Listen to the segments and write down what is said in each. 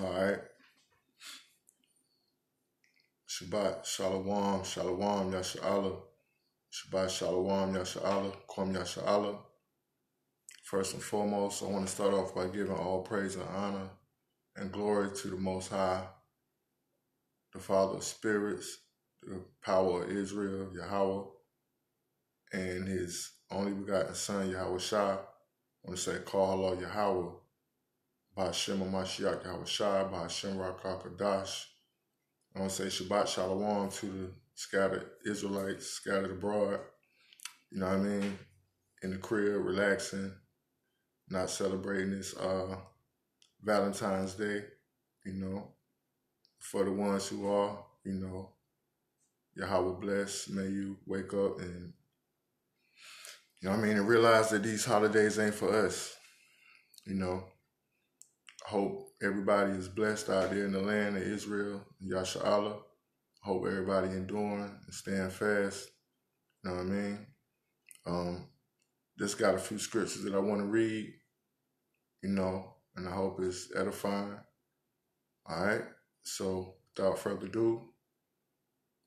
All right. Shabbat Shalom, Shalom, Yasha'Allah. Shabbat Shalom, Yasha'Allah, Kwam Yasha'Allah. First and foremost, I want to start off by giving all praise and honor and glory to the Most High, the Father of Spirits, the power of Israel, Yahweh, and His only begotten Son, Yahweh Shai. I want to say, Call Allah Yahweh, Ba'Shem Mashiach Yahweh Shai, Ba'Shem Rakah Kadash. I want to say Shabbat Shalom to the scattered Israelites, scattered abroad, you know what I mean, in the crib, relaxing, not celebrating this Valentine's Day, you know. For the ones who are, you know, Yahweh bless, may you wake up and, you know what I mean, and realize that these holidays ain't for us, you know. I hope everybody is blessed out there in the land of Israel, Yasha'Allah. Hope everybody enduring and staying fast. You know what I mean? Just got a few scriptures that I want to read, you know, and I hope it's edifying. All right. So without further ado,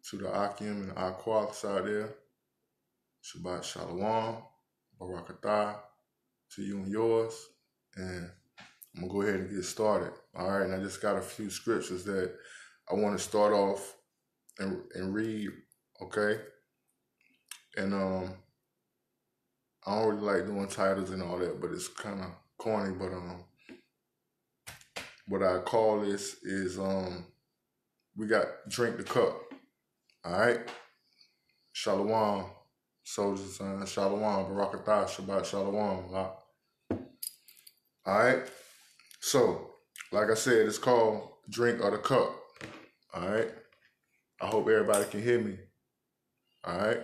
to the Akim and the Aquas out there, Shabbat Shalom, Barakatah to you and yours. And I'm going to go ahead and get started. All right. And I just got a few scriptures that I want to start off and read, okay? And I don't really like doing titles and all that, but it's kind of corny. But what I call this is we got Drink the Cup. All right? Shalom, soldiers, Shalom, Barakatah, Shabbat Shalom. All right? So, like I said, it's called Drink of the Cup. All right? I hope everybody can hear me. All right?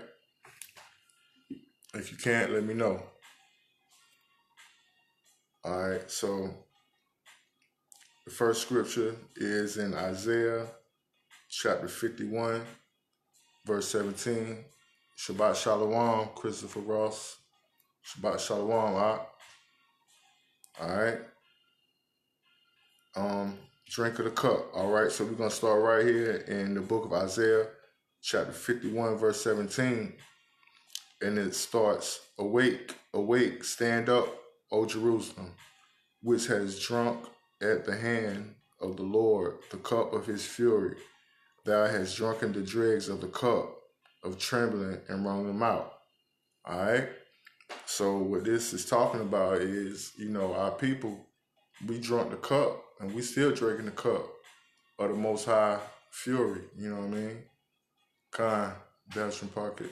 If you can't, let me know. All right, so the first scripture is in Isaiah chapter 51, verse 17. Shabbat Shalom, Christopher Ross. Shabbat Shalom, all right? Drink of the cup, all right? So we're going to start right here in the book of Isaiah, chapter 51, verse 17. And it starts, Awake, awake, stand up, O Jerusalem, which has drunk at the hand of the Lord the cup of his fury. Thou hast drunken the dregs of the cup of trembling and wrung them out. All right? So what this is talking about is, you know, our people, we drunk the cup and we still drinking the cup of the Most High fury. You know what I mean? Khan, Belgian Pocket.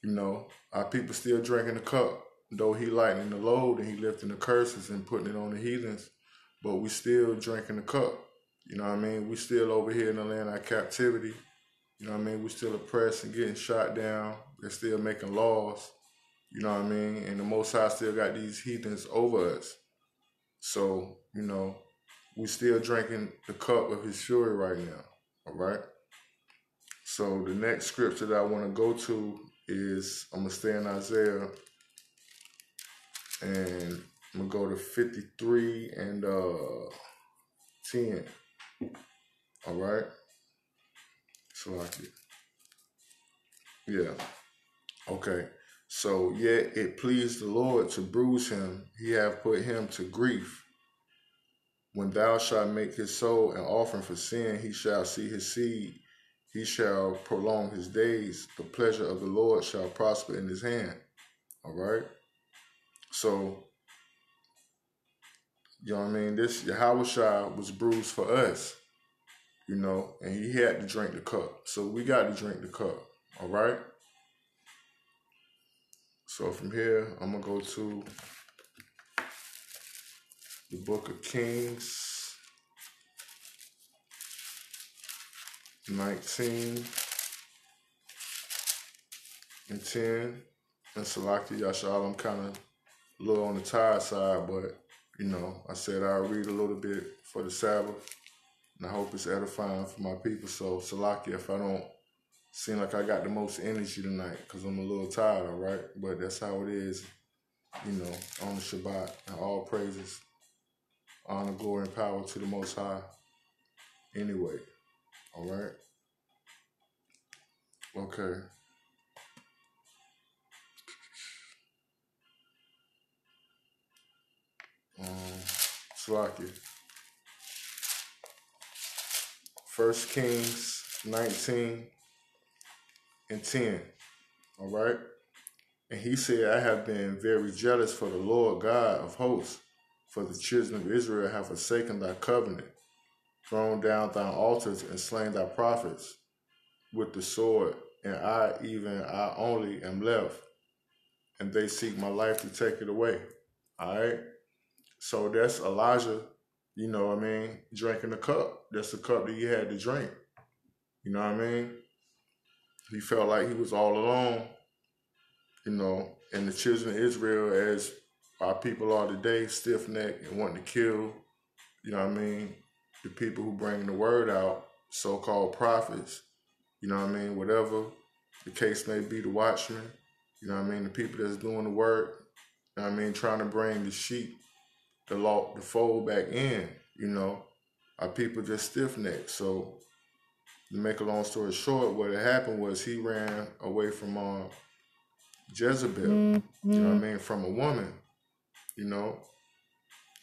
You know, our people still drinking the cup. Though he lightening the load and he lifting the curses and putting it on the heathens, but we still drinking the cup. You know what I mean? We still over here in the land of captivity. You know what I mean? We still oppressed and getting shot down. They're still making laws. You know what I mean? And the Most High still got these heathens over us. So, you know, we still drinking the cup of his fury right now. All right? So the next scripture that I want to go to is, I'm going to stay in Isaiah. And I'm going to go to 53 and 10. All right? So like it. Yeah. Okay. So, yet it pleased the Lord to bruise him. He hath put him to grief. When thou shalt make his soul an offering for sin, he shall see his seed. He shall prolong his days. The pleasure of the Lord shall prosper in his hand. All right? So, you know what I mean? This Yahweh Shai was bruised for us, you know, and he had to drink the cup. So we got to drink the cup, all right? So from here, I'm going to go to the book of Kings, 19 and 10. And Salaki Yasha'Allah, I'm kind of a little on the tired side, but, you know, I said I'll read a little bit for the Sabbath. And I hope it's edifying for my people. So, Salaki, if I don't seem like I got the most energy tonight, because I'm a little tired, all right? But that's how it is, you know, on the Shabbat. And all praises. Honor, glory, and power to the Most High anyway. All right? Okay. Slaki. 1 Kings 19 and 10. All right? And he said, I have been very jealous for the Lord God of hosts, for the children of Israel have forsaken thy covenant, thrown down thine altars, and slain thy prophets with the sword, and I, even I only, am left, and they seek my life to take it away. All right? So that's Elijah, you know what I mean, drinking the cup. That's the cup that he had to drink. You know what I mean? He felt like he was all alone, you know, and the children of Israel, as our people are today, stiff-necked and wanting to kill, you know what I mean, the people who bring the word out, so-called prophets, you know what I mean, whatever the case may be, the watchmen, you know what I mean, the people that's doing the work, you know what I mean, trying to bring the sheep, the fold back in, you know, our people just stiff-necked. So to make a long story short, what had happened was he ran away from Jezebel, you know what I mean, from a woman, you know.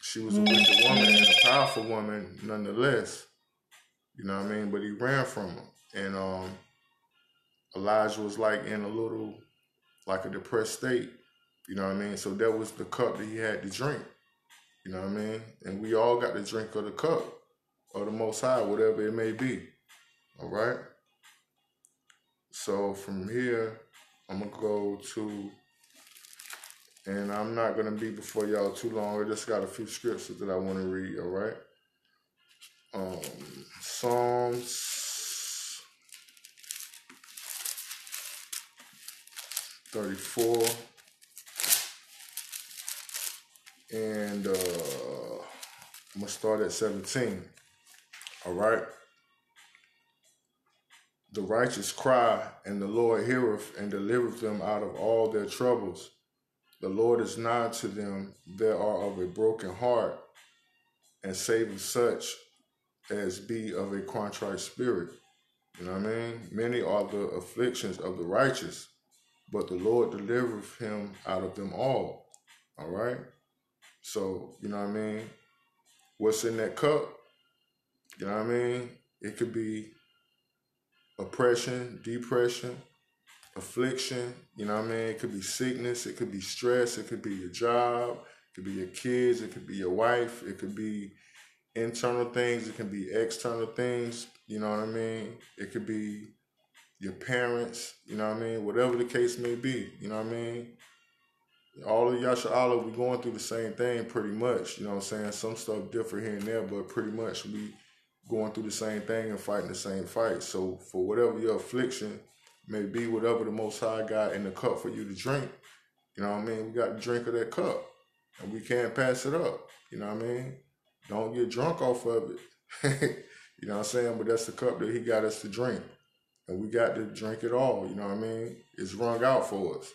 She was a wicked woman and a powerful woman nonetheless, you know what I mean, but he ran from her. And Elijah was like in a little, like a depressed state, you know what I mean, so that was the cup that he had to drink, you know what I mean, and we all got to drink of the cup of the Most High, whatever it may be, all right. So from here, I'm going to go to, and I'm not going to be before y'all too long. I just got a few scriptures that I want to read, all right? Psalms 34, and I'm going to start at 17, all right? The righteous cry, and the Lord heareth and delivereth them out of all their troubles. The Lord is nigh to them that are of a broken heart, and saveth such as be of a contrite spirit. You know what I mean? Many are the afflictions of the righteous, but the Lord delivereth him out of them all. All right? So, you know what I mean? What's in that cup? You know what I mean? It could be oppression, depression, affliction, you know what I mean? It could be sickness, it could be stress, it could be your job, it could be your kids, it could be your wife, it could be internal things, it can be external things, you know what I mean? It could be your parents, you know what I mean? Whatever the case may be, you know what I mean? All of Yasha'Allah, we going through the same thing pretty much, you know what I'm saying? Some stuff different here and there, but pretty much we going through the same thing and fighting the same fight. So for whatever your affliction may be, whatever the Most High got in the cup for you to drink, you know what I mean? We got to drink of that cup, and we can't pass it up, you know what I mean? Don't get drunk off of it, you know what I'm saying? But that's the cup that he got us to drink, and we got to drink it all, you know what I mean? It's wrung out for us.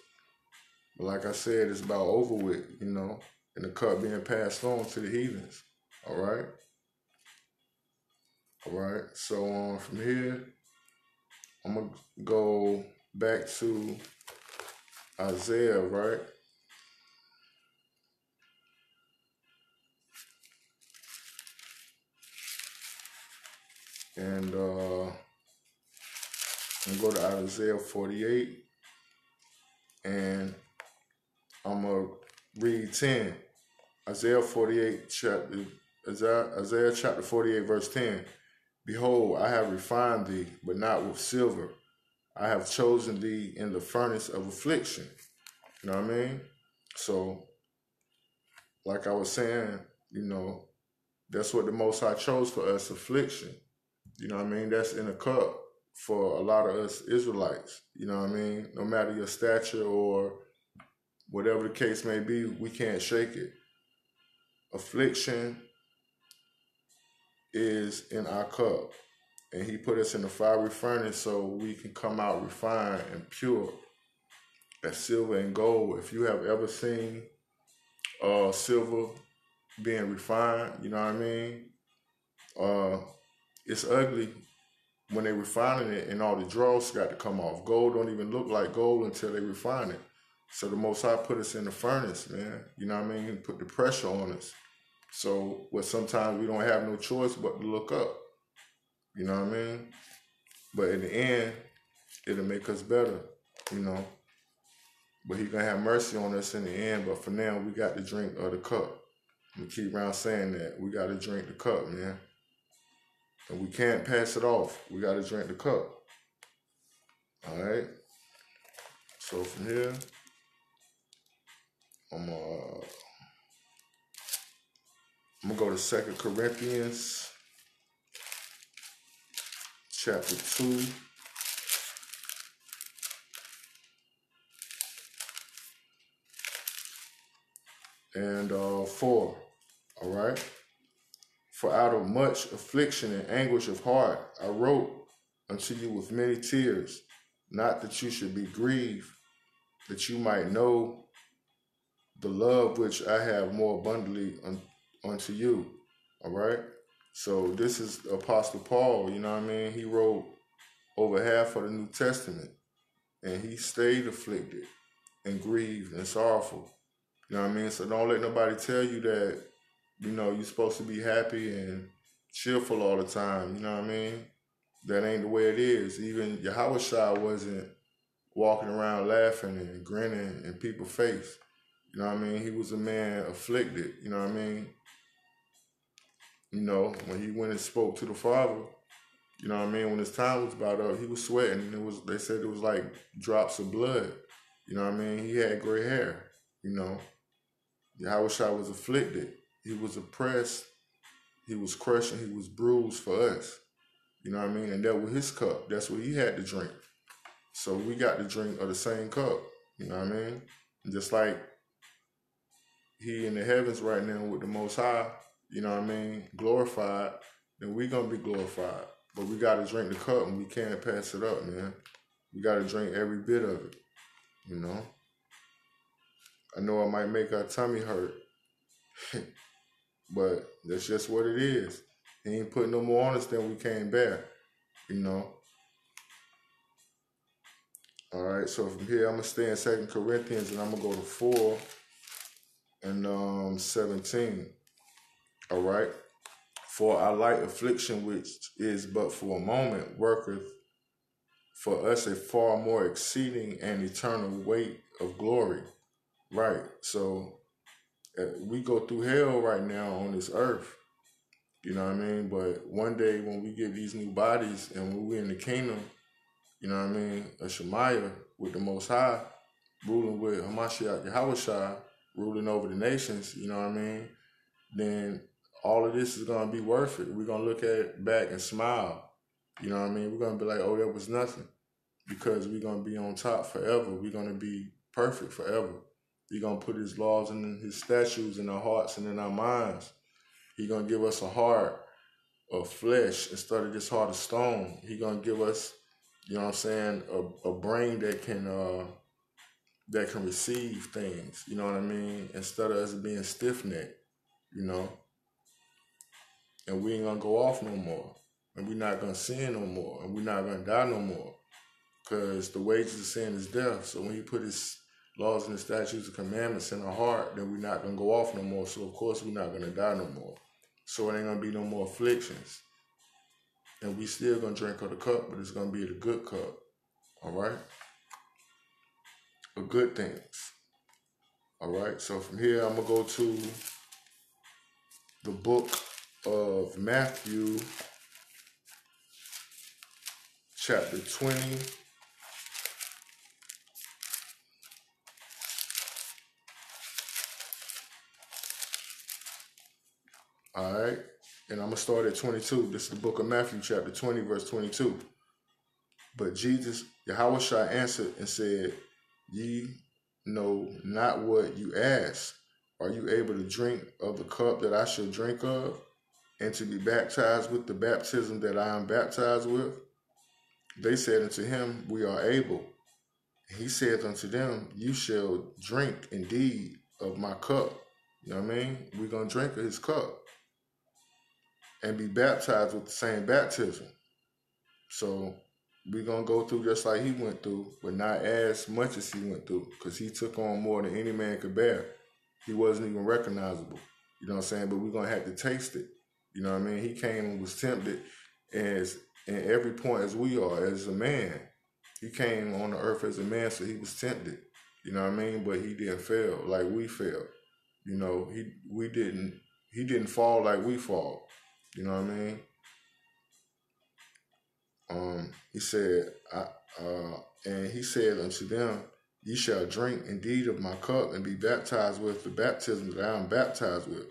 But like I said, it's about over with, you know, and the cup being passed on to the heathens, all right? All right, so from here, I'm going to go back to Isaiah, right? And I'm going to go to Isaiah 48, and I'm going to read 10. Isaiah chapter 48, verse 10. Behold, I have refined thee, but not with silver. I have chosen thee in the furnace of affliction. You know what I mean? So, like I was saying, you know, that's what the Most High chose for us, affliction. You know what I mean? That's in a cup for a lot of us Israelites. You know what I mean? No matter your stature or whatever the case may be, we can't shake it. Affliction is in our cup, and he put us in the fiery furnace so we can come out refined and pure as silver and gold. If you have ever seen silver being refined. You know what I mean? Uh, it's ugly when they refining it and all the dross got to come off. Gold don't even look like gold until they refine it. So the Most High put us in the furnace, man. You know what I mean? He put the pressure on us. So sometimes we don't have no choice but to look up. You know what I mean? But in the end, it'll make us better, you know. But He's gonna have mercy on us in the end. But for now, we got to drink of the cup. We keep around saying that. We got to drink the cup, man. And we can't pass it off. We got to drink the cup. All right? So from here, I'm gonna go to 2 Corinthians chapter 2. And 4. All right? For out of much affliction and anguish of heart, I wrote unto you with many tears, not that you should be grieved, that you might know the love which I have more abundantly unto you. All right? So this is Apostle Paul, you know what I mean? He wrote over half of the New Testament, and he stayed afflicted and grieved and sorrowful. You know what I mean? So don't let nobody tell you that, you know, you're supposed to be happy and cheerful all the time. You know what I mean? That ain't the way it is. Even Yahushua wasn't walking around laughing and grinning in people's face. You know what I mean? He was a man afflicted. You know what I mean? You know, when he went and spoke to the Father, you know what I mean? When his time was about up, he was sweating. They said it was like drops of blood. You know what I mean? He had gray hair. You know, Yahushua was afflicted. He was oppressed. He was crushed and he was bruised for us. You know what I mean? And that was his cup. That's what he had to drink. So we got to drink of the same cup. You know what I mean? And just like he in the heavens right now with the Most High, you know what I mean, glorified, then we going to be glorified. But we got to drink the cup and we can't pass it up, man. We got to drink every bit of it, you know? I know it might make our tummy hurt, but that's just what it is. He ain't putting no more on us than we can't bear, you know? All right, so from here, I'm going to stay in 2 Corinthians, and I'm going to go to 4 and 17. All right? For our light affliction, which is but for a moment, worketh for us a far more exceeding and eternal weight of glory. Right, so we go through hell right now on this earth. You know what I mean? But one day when we get these new bodies and when we're in the kingdom, you know what I mean, a Shemaiah with the Most High, ruling with Hamashiach Yahushua, ruling over the nations, you know what I mean, then all of this is going to be worth it. We're going to look at it back and smile. You know what I mean? We're going to be like, oh, that was nothing. Because we're going to be on top forever. We're going to be perfect forever. He's going to put his laws and his statutes in our hearts and in our minds. He's going to give us a heart of flesh instead of this heart of stone. He's going to give us, you know what I'm saying, a brain that can receive things, you know what I mean, instead of us being stiff-necked, you know. And we ain't going to go off no more. And we're not going to sin no more. And we're not going to die no more. Because the wages of sin is death. So when he put his laws and his statutes and commandments in our heart, then we're not going to go off no more. So, of course, we're not going to die no more. So it ain't going to be no more afflictions. And we still going to drink of the cup, but it's going to be the good cup. All right? Of good things. All right? So from here, I'm going to go to the book of Matthew, chapter 20. All right? And I'm going to start at 22. This is the book of Matthew, chapter 20, verse 22. But Jesus, Yahushua answered and said, ye know not what you ask. Are you able to drink of the cup that I shall drink of, and to be baptized with the baptism that I am baptized with? They said unto him, we are able. He said unto them, you shall drink indeed of my cup, You know what I mean? We're going to drink of his cup and be baptized with the same baptism. So we're going to go through just like he went through, but not as much as he went through, because he took on more than any man could bear. He wasn't even recognizable. You know what I'm saying? But we're going to have to taste it. You know what I mean? He came and was tempted as in every point as we are, as a man. He came on the earth as a man, so he was tempted. You know what I mean? But he didn't fail like we fail. You know, he didn't fall like we fall. You know what I mean? He said, and he said unto them, ye shall drink indeed of my cup and be baptized with the baptism that I am baptized with.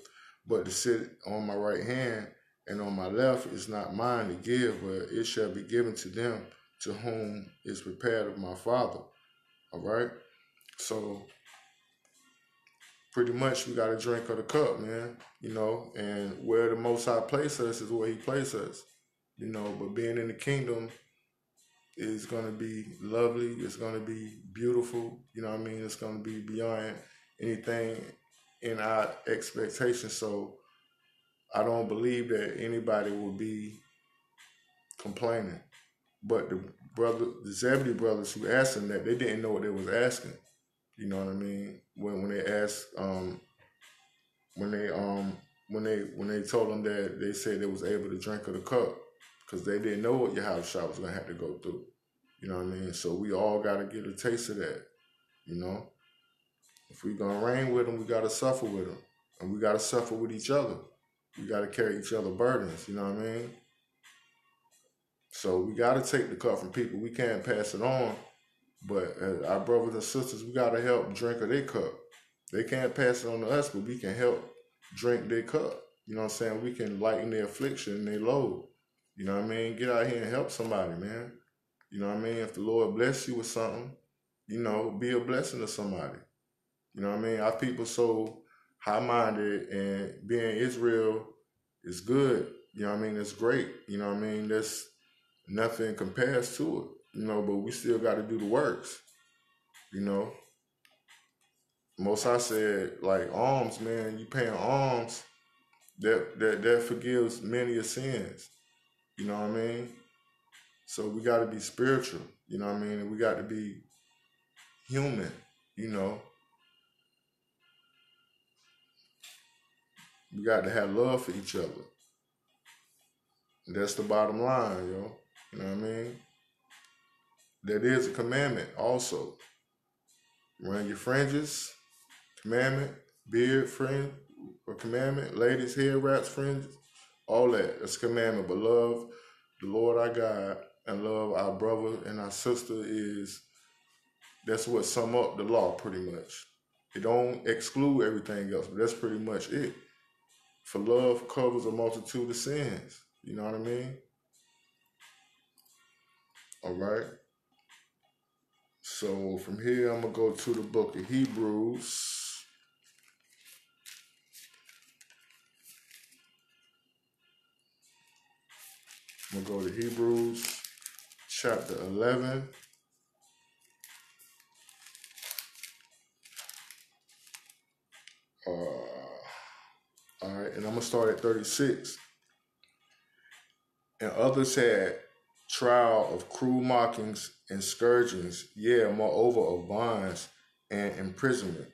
But to sit on my right hand and on my left is not mine to give, but it shall be given to them to whom is prepared of my Father. All right? So pretty much we got to drink of the cup, man. You know, and where the Most High places us is where he places us. You know, but being in the kingdom is going to be lovely. It's going to be beautiful. You know what I mean? It's going to be beyond anything in our expectations. So I don't believe that anybody will be complaining. But the Zebedee brothers who asked him that, they didn't know what they was asking. You know what I mean? When they asked, when they told them that, they said they was able to drink of the cup, because they didn't know what Yahushua was going to have to go through. You know what I mean? So we all got to get a taste of that, you know? If we're going to reign with them, we got to suffer with them. And we got to suffer with each other. We got to carry each other burdens, you know what I mean? So we got to take the cup from people. We can't pass it on. But as our brothers and sisters, we got to help drink of their cup. They can't pass it on to us, but we can help drink their cup. You know what I'm saying? We can lighten their affliction and their load. You know what I mean? Get out here and help somebody, man. You know what I mean? If the Lord bless you with something, you know, be a blessing to somebody. You know what I mean? Our people so high-minded, and being Israel is good. You know what I mean? It's great. You know what I mean? There's nothing compares to it. You know, but we still got to do the works. You know? Most High said, like, alms, man, you paying alms, that forgives many of sins. You know what I mean? So we got to be spiritual, you know what I mean? And we got to be human, you know? We got to have love for each other. And that's the bottom line, yo. You know what I mean? That is a commandment also. Run your fringes, commandment, beard, fringe, or commandment, ladies, hair wraps, fringes, all that. That's a commandment. But love the Lord our God and love our brother and our sister that's what sum up the law pretty much. It don't exclude everything else, but that's pretty much it. For love covers a multitude of sins. You know what I mean? All right. So from here, I'm going to go to the book of Hebrews. I'm going to go to Hebrews chapter 11. All right, and I'm going to start at 36. And others had trial of cruel mockings and scourgings, yea, moreover of bonds and imprisonment.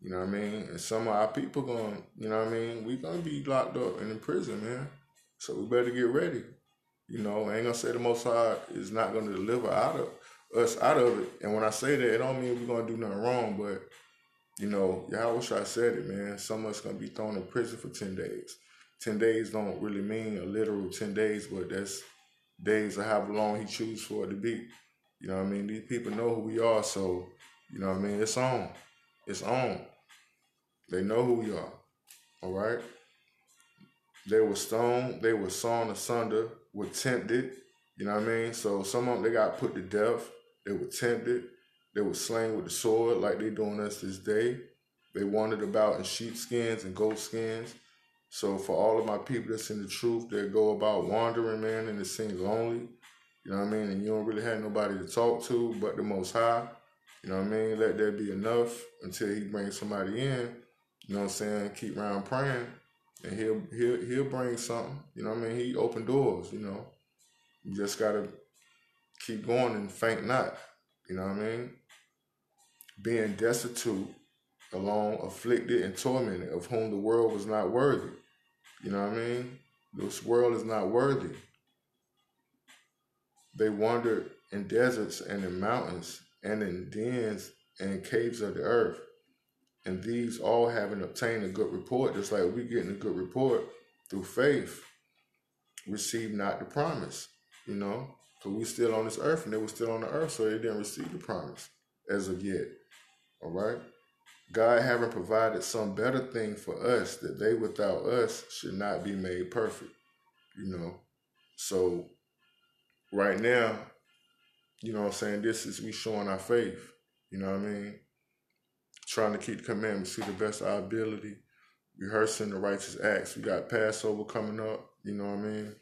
You know what I mean? And some of our people going, you know what I mean? We going to be locked up and in prison, man. So we better get ready. You know, I ain't going to say the Most High is not going to deliver us out of it. And when I say that, it don't mean we're going to do nothing wrong, but you know, Yahushua said it, man. Some of us going to be thrown in prison for 10 days. 10 days don't really mean a literal 10 days, but that's days of however long he chooses for it to be. You know what I mean? These people know who we are, so, you know what I mean? It's on. It's on. They know who we are, all right? They were stoned. They were sawn asunder, were tempted. You know what I mean? So some of them, they got put to death. They were tempted. They were slain with the sword like they doing us this day. They wandered about in sheepskins and goat skins. So for all of my people that's in the truth, that go about wandering, man, and it seems lonely, you know what I mean? And you don't really have nobody to talk to but the Most High. You know what I mean? Let that be enough until he brings somebody in. You know what I'm saying? Keep around praying, and he'll bring something. You know what I mean? He open doors. You know, you just gotta keep going and faint not. You know what I mean? Being destitute, alone, afflicted, and tormented, of whom the world was not worthy. You know what I mean? This world is not worthy. They wandered in deserts and in mountains and in dens and in caves of the earth. And these all having obtained a good report, just like we getting a good report through faith, received not the promise, you know, because we still on this earth and they were still on the earth, so they didn't receive the promise as of yet. All right? God having provided some better thing for us, that they without us should not be made perfect, you know. So right now, you know what I'm saying, this is we showing our faith, you know what I mean? Trying to keep the commandments to the best of our ability, rehearsing the righteous acts. We got Passover coming up, you know what I mean?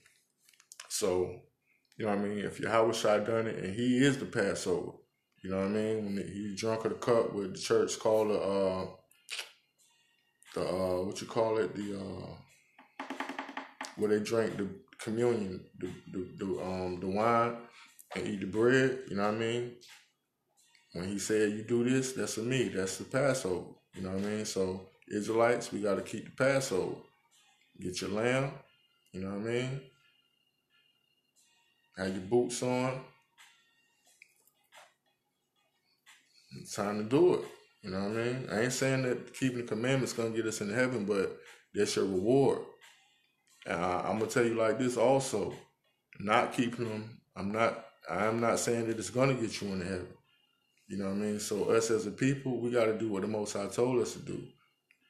So, you know what I mean? If Yahushua done it, and he is the Passover, you know what I mean? When he drunk of the cup, with the church called what you call it, where they drank the communion, the wine and eat the bread, you know what I mean? When he said, you do this, that's for me, that's the Passover, you know what I mean? So Israelites, we got to keep the Passover. Get your lamb, you know what I mean? Have your boots on. It's time to do it, you know what I mean? I ain't saying that keeping the commandments going to get us in heaven, but that's your reward. And I'm going to tell you like this also, not keeping them, I'm not saying that it's going to get you into heaven. You know what I mean? So us as a people, we got to do what the Most High told us to do.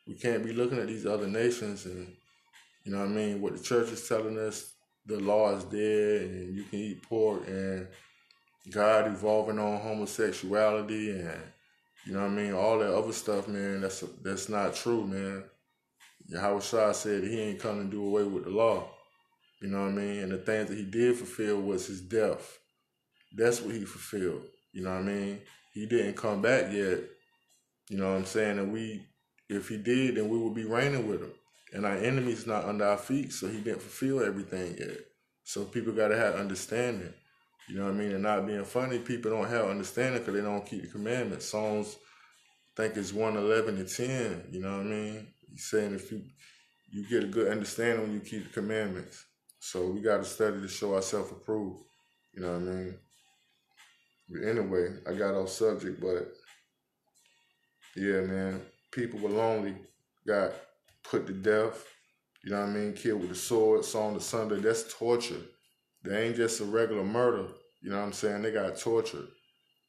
We can't be looking at these other nations and, you know what I mean, what the church is telling us, the law is dead and you can eat pork, and God evolving on homosexuality and, you know what I mean, all that other stuff, man, that's not true, man. Yahushua said he ain't come to do away with the law. You know what I mean? And the things that he did fulfill was his death. That's what he fulfilled. You know what I mean? He didn't come back yet. You know what I'm saying? And if he did, then we would be reigning with him. And our enemy's not under our feet, so he didn't fulfill everything yet. So people got to have understanding. You know what I mean? And not being funny, people don't have understanding because they don't keep the commandments. Psalms, I think it's 111 and 10. You know what I mean? He's saying if you get a good understanding when you keep the commandments. So we got to study to show ourselves approved. You know what I mean? But anyway, I got off subject, but yeah, man, people were lonely, got put to death, you know what I mean, killed with a sword, sawn asunder. That's torture. They ain't just a regular murder, you know what I'm saying? They got tortured,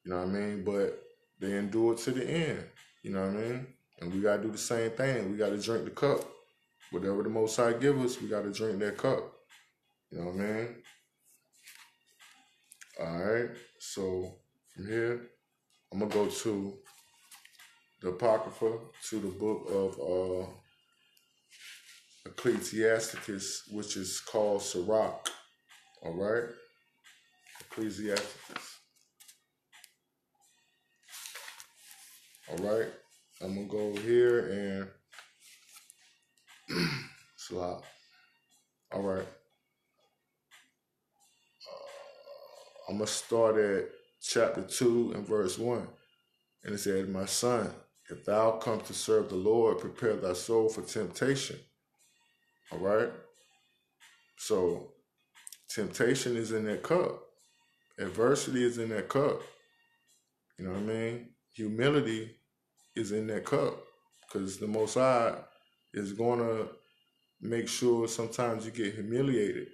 you know what I mean? But they endured to the end, you know what I mean? And we got to do the same thing. We got to drink the cup. Whatever the Most High give us, we got to drink that cup, you know what I mean? All right, so from here, I'm going to go to the Apocrypha, to the book of Ecclesiasticus, which is called Sirach. All right? Ecclesiasticus. All right? I'm going to go here and slop. All right. I'm going to start at chapter 2 and verse 1. And it said, my son, if thou come to serve the Lord, prepare thy soul for temptation. All right? So, temptation is in that cup. Adversity is in that cup. You know what I mean? Humility is in that cup. Because the Most High is going to make sure sometimes you get humiliated.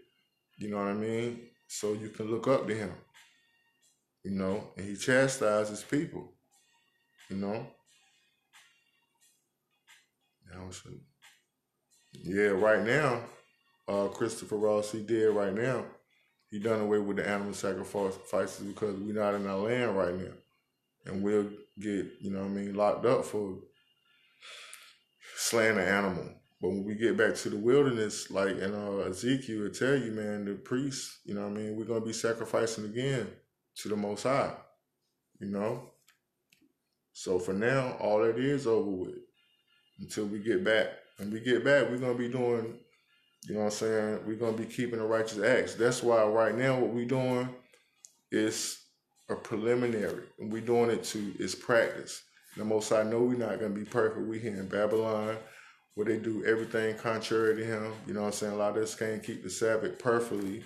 You know what I mean? So you can look up to him. You know? And he chastises people. You know? Yeah, right now, Christopher Ross, he did right now. He done away with the animal sacrifices because we're not in our land right now. And we'll get, you know what I mean, locked up for slaying an animal. But when we get back to the wilderness, like in Ezekiel, it tell you, man, the priests, you know what I mean, we're going to be sacrificing again to the Most High, you know? So for now, all that is over with. until we get back. When we get back, we're going to be doing, you know what I'm saying, we're going to be keeping the righteous acts. That's why right now what we're doing is a preliminary. And we're doing it is practice. The Most High know we're not going to be perfect. We here in Babylon where they do everything contrary to him. You know what I'm saying? A lot of us can't keep the Sabbath perfectly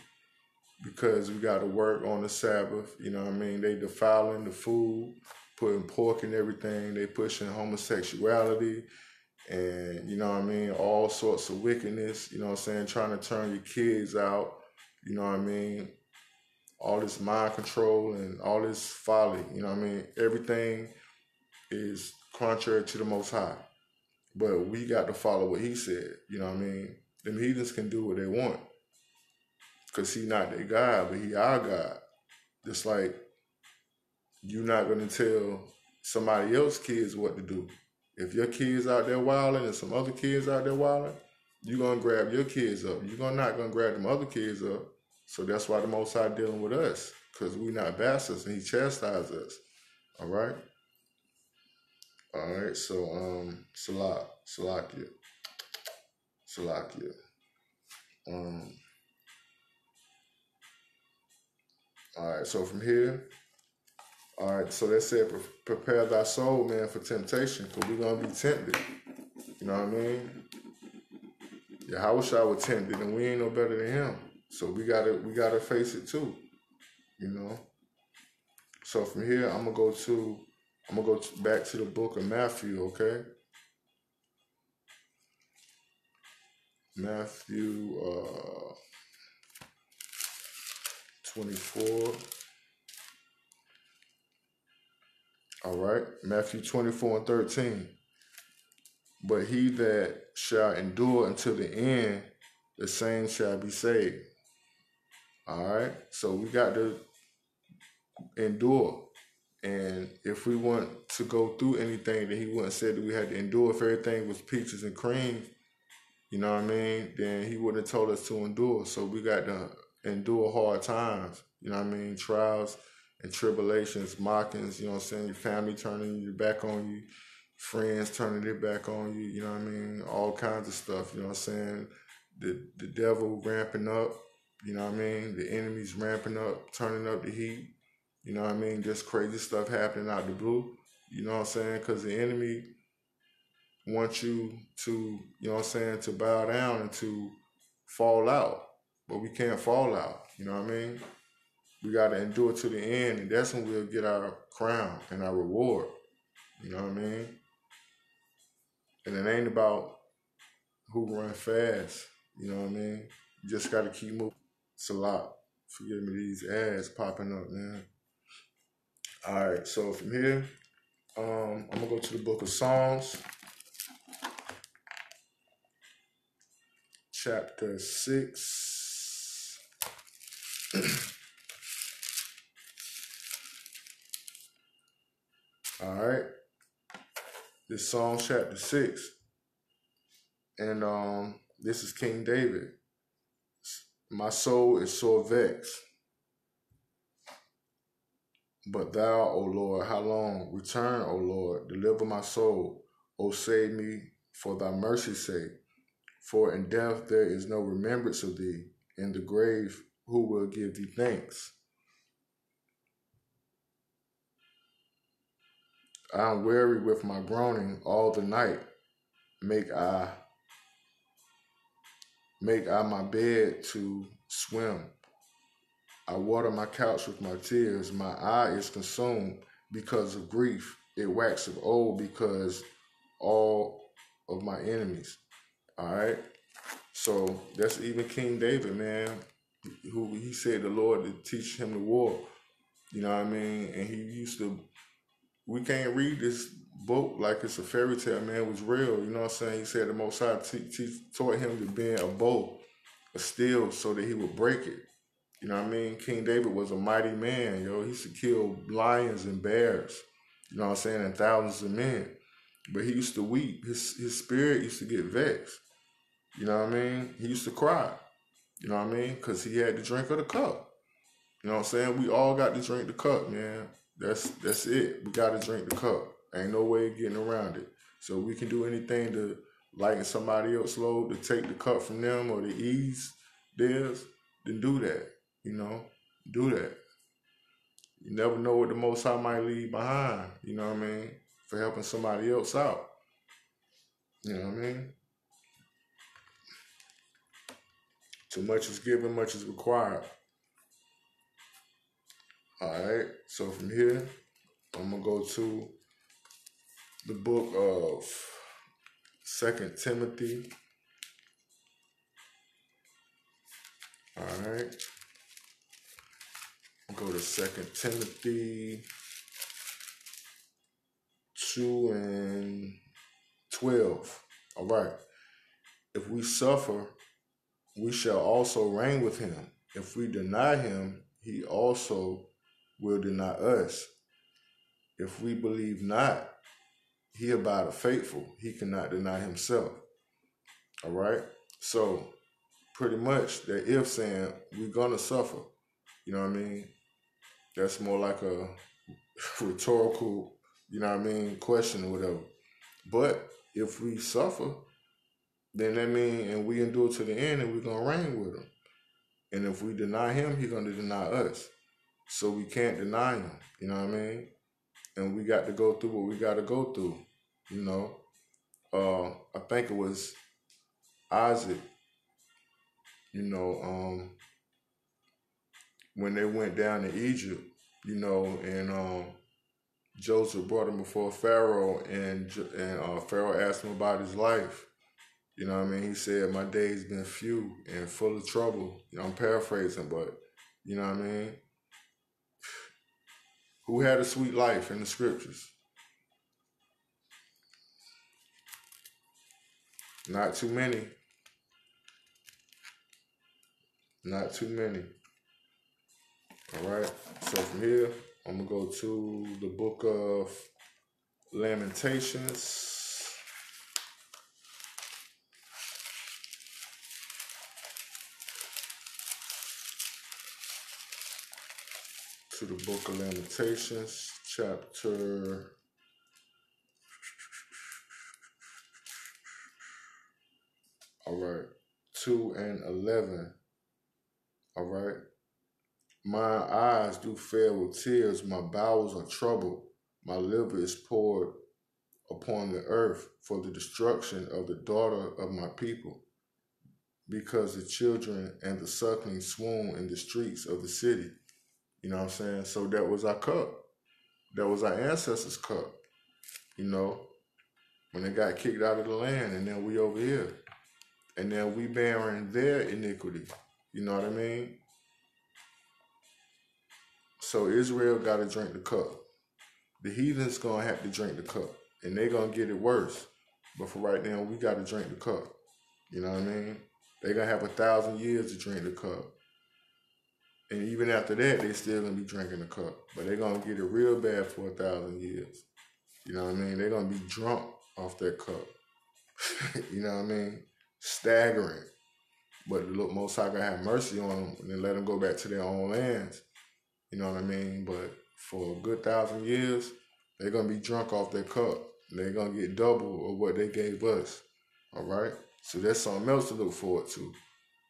because we got to work on the Sabbath. You know what I mean? They defiling the food, putting pork in everything. They pushing homosexuality and, you know what I mean, all sorts of wickedness. You know what I'm saying? Trying to turn your kids out. You know what I mean? All this mind control and all this folly. You know what I mean? Everything is contrary to the Most High. But we got to follow what he said. You know what I mean? Them heathens can do what they want. Because he not their God, but he our God. Just like you're not going to tell somebody else's kids what to do. If your kids out there wilding and some other kids out there wilding, you're going to grab your kids up. You're not going to grab them other kids up. So that's why the Most High dealing with us. Because we not bastards and he chastises us. All right? All right, so Salakia. All right, so from here, all right, so that said, prepare thy soul, man, for temptation, because we're gonna be tempted. You know what I mean? Yahushua was tempted, and we ain't no better than him. So we gotta face it too. You know. So from here, I'm gonna go back to the book of Matthew, okay? Matthew 24. All right, Matthew 24 and 13. But he that shall endure until the end, the same shall be saved. All right, so we got to endure. And if we want to go through anything, then he wouldn't say that we had to endure. If everything was peaches and cream, you know what I mean, then he wouldn't have told us to endure. So we got to endure hard times, you know what I mean, trials and tribulations, mockings, you know what I'm saying, your family turning your back on you, friends turning their back on you, you know what I mean, all kinds of stuff, you know what I'm saying, the devil ramping up, you know what I mean, the enemy's ramping up, turning up the heat, you know what I mean, just crazy stuff happening out the blue, you know what I'm saying, because the enemy wants you to, you know what I'm saying, to bow down and to fall out, but we can't fall out, you know what I mean. We got to endure to the end, and that's when we'll get our crown and our reward. You know what I mean? And it ain't about who run fast. You know what I mean? You just got to keep moving. It's a lot. Forgive me, these ads popping up, man. All right, so from here, I'm going to go to the book of Psalms, chapter 6. All right. This Psalm chapter 6. And this is King David. My soul is sore vexed. But thou, O Lord, how long? Return, O Lord, deliver my soul. O save me for thy mercy's sake. For in death there is no remembrance of thee. In the grave, who will give thee thanks? I am weary with my groaning all the night. Make I my bed to swim. I water my couch with my tears. My eye is consumed because of grief. It waxeth old because all of my enemies. All right. So that's even King David, man, who he said the Lord to teach him to war. You know what I mean? And he used to, we can't read this book like it's a fairy tale, man. It was real. You know what I'm saying? He said the Most High taught him to bend a bow, a steel, so that he would break it. You know what I mean? King David was a mighty man, yo. He used to kill lions and bears, you know what I'm saying, and thousands of men. But he used to weep. His spirit used to get vexed. You know what I mean? He used to cry. You know what I mean? Because he had to drink of the cup. You know what I'm saying? We all got to drink the cup, man. That's it. We got to drink the cup. Ain't no way of getting around it. So we can do anything to lighten somebody else's load, to take the cup from them or to ease theirs, then do that. You know, do that. You never know what the Most High might leave behind. You know what I mean? For helping somebody else out. You know what I mean? Too much is given, much is required. All right. So from here, I'm gonna go to the book of 2 Timothy. All right. Go to 2 Timothy 2:12. All right. If we suffer, we shall also reign with him. If we deny him, he also will deny us. If we believe not, he abideth faithful. He cannot deny himself. All right. So pretty much that if saying we're gonna suffer. You know what I mean? That's more like a rhetorical, you know what I mean, question or whatever. But if we suffer, then that means, and we endure to the end, and we're going to reign with him. And if we deny him, he's going to deny us. So we can't deny him, you know what I mean? And we got to go through what we got to go through, you know? I think it was Isaac, you know, when they went down to Egypt, you know, and Joseph brought him before Pharaoh, and Pharaoh asked him about his life. You know what I mean? He said, my days been few and full of trouble. You know, I'm paraphrasing, but you know what I mean? Who had a sweet life in the scriptures? Not too many. Not too many. All right. So from here, I'm going to go to the book of Lamentations. To the book of Lamentations, chapter 2:11. All right. My eyes do fail with tears, my bowels are troubled, my liver is poured upon the earth for the destruction of the daughter of my people, because the children and the suckling swoon in the streets of the city. You know what I'm saying? So that was our cup. That was our ancestors' cup. You know, when they got kicked out of the land, and then we over here. And then we bearing their iniquity. You know what I mean? So Israel got to drink the cup. The heathens going to have to drink the cup. And they going to get it worse. But for right now, we got to drink the cup. You know what I mean? They going to have 1,000 years to drink the cup. And even after that, they still going to be drinking the cup. But they're going to get it real bad for 1,000 years. You know what I mean? They're going to be drunk off that cup. You know what I mean? Staggering. But the Most High gonna have mercy on them and then let them go back to their own lands. You know what I mean? But for a good 1,000 years, they're gonna be drunk off their cup. They're gonna get double of what they gave us. All right? So that's something else to look forward to.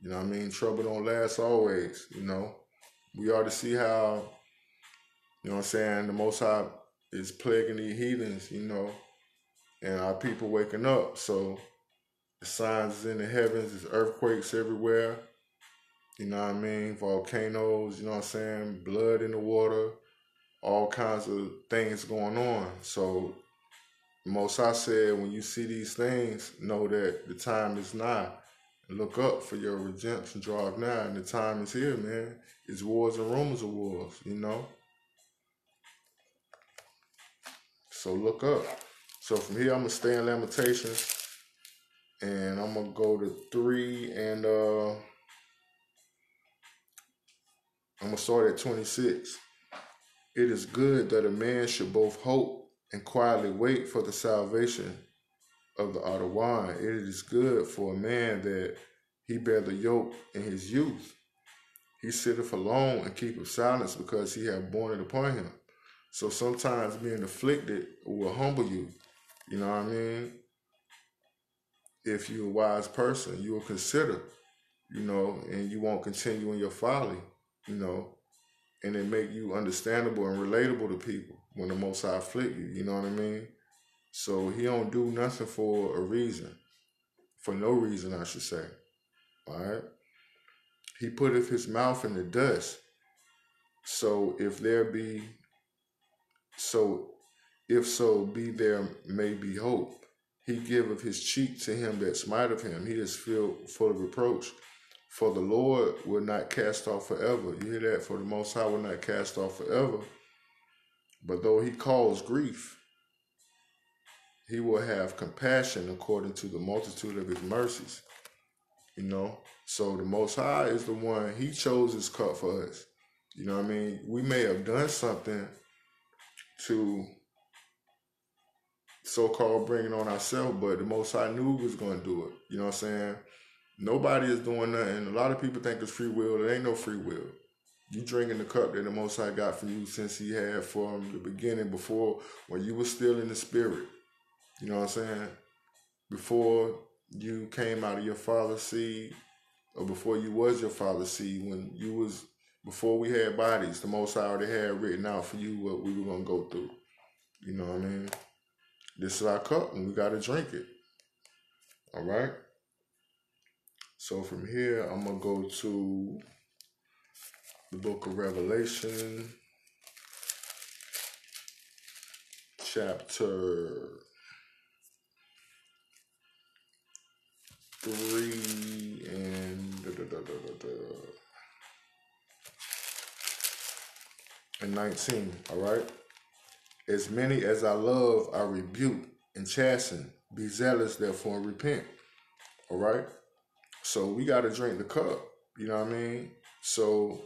You know what I mean? Trouble don't last always, you know. We ought to see how, you know what I'm saying, the Most High is plaguing these heathens, you know, and our people waking up. So the signs in the heavens, there's earthquakes everywhere. You know what I mean? Volcanoes, you know what I'm saying? Blood in the water, all kinds of things going on. So Most High said, when you see these things, know that the time is nigh. And look up, for your redemption draweth nigh. And the time is here, man. It's wars and rumors of wars, you know? So look up. So from here, I'm going to stay in Lamentations. And I'm going to go to 3, and I'm going to start at 26. It is good that a man should both hope and quietly wait for the salvation of the Adawan. It is good for a man that he bear the yoke in his youth. He sitteth alone and keepeth silence, because he hath borne it upon him. So sometimes being afflicted will humble you. You know what I mean? If you're a wise person, you will consider, and you won't continue in your folly, you know, and it make you understandable and relatable to people when the Most High afflict you. You know what I mean? So he don't do nothing for a reason, for no reason, I should say. All right. He putteth his mouth in the dust. So if there be, so if so be there may be hope. He giveth his cheek to him that smiteth him. He is filled full of reproach. For the Lord will not cast off forever. You hear that? For the Most High will not cast off forever. But though he cause grief, he will have compassion according to the multitude of his mercies. You know? So the Most High is the one, he chose his cup for us. You know what I mean? We may have done something to so-called bring it on ourselves, but the Most High knew we was going to do it. You know what I'm saying? Nobody is doing nothing. A lot of people think it's free will. There ain't no free will. You drinking the cup that the Most High got for you since he had from the beginning, before, when you were still in the spirit. You know what I'm saying? Before you came out of your father's seed, or before you was your father's seed, before we had bodies, the Most High already had written out for you what we were going to go through. You know what I mean? This is our cup, and we got to drink it. All right? So from here, I'm going to go to the book of Revelation, chapter 3 and 19, all right? As many as I love, I rebuke and chasten. Be zealous, therefore, and repent, all right? So we got to drink the cup, you know what I mean? So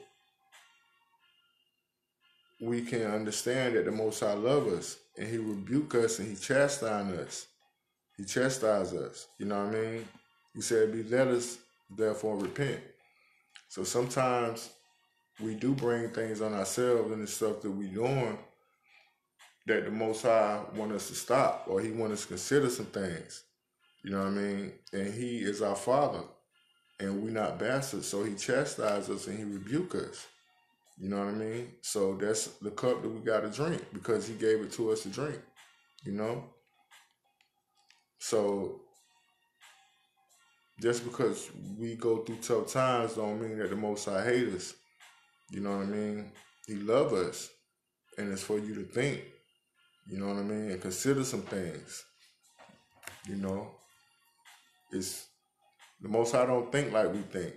we can understand that the Most High love us, and he rebuke us, and he chastise us. He chastise us, you know what I mean? He said, be zealous, therefore repent. So sometimes we do bring things on ourselves and the stuff that we doing that the Most High want us to stop, or he want us to consider some things, you know what I mean? And he is our Father, and we not bastards, so he chastises us and he rebuke us. You know what I mean? So that's the cup that we got to drink, because he gave it to us to drink, you know? So just because we go through tough times don't mean that the Most High hate us. You know what I mean? He love us, and it's for you to think, you know what I mean, and consider some things. You know, it's the Most High don't think like we think.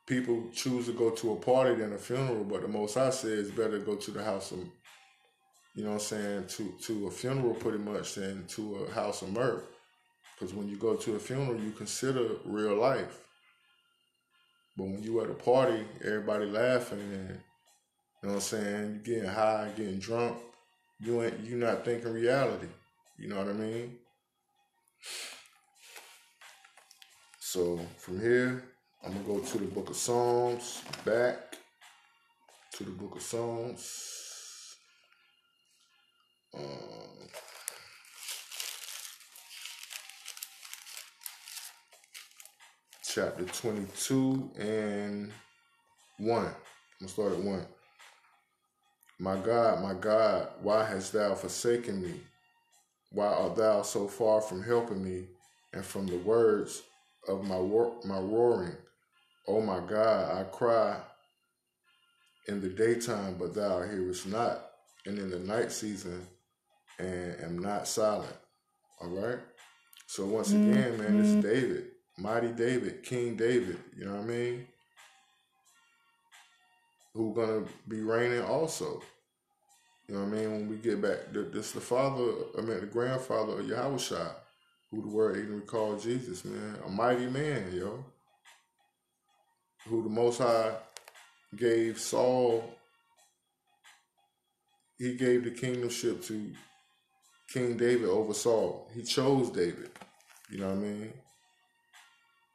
People choose to go to a party than a funeral, but the Most High says it's better to go to the house of, you know what I'm saying, to a funeral pretty much than to a house of mirth. Because when you go to a funeral, you consider real life. But when you at a party, everybody laughing and, you know what I'm saying, you getting high, getting drunk, you not thinking reality. You know what I mean? So from here, I'm going to go to the book of Psalms, back to the book of Psalms. Chapter 22 and 1. I'm going to start at 1. My God, why hast thou forsaken me? Why art thou so far from helping me and from the words of my roaring? O my God, I cry in the daytime, but thou hearest not, and in the night season, and am not silent. All right? So once again, man, this is David, mighty David, King David, you know what I mean? Who gonna be reigning also. You know what I mean? When we get back, this the grandfather of Yahushua, who the word ignorantly called Jesus, man. A mighty man, yo. Who the Most High gave Saul, he gave the kingdomship to King David over Saul. He chose David. You know what I mean?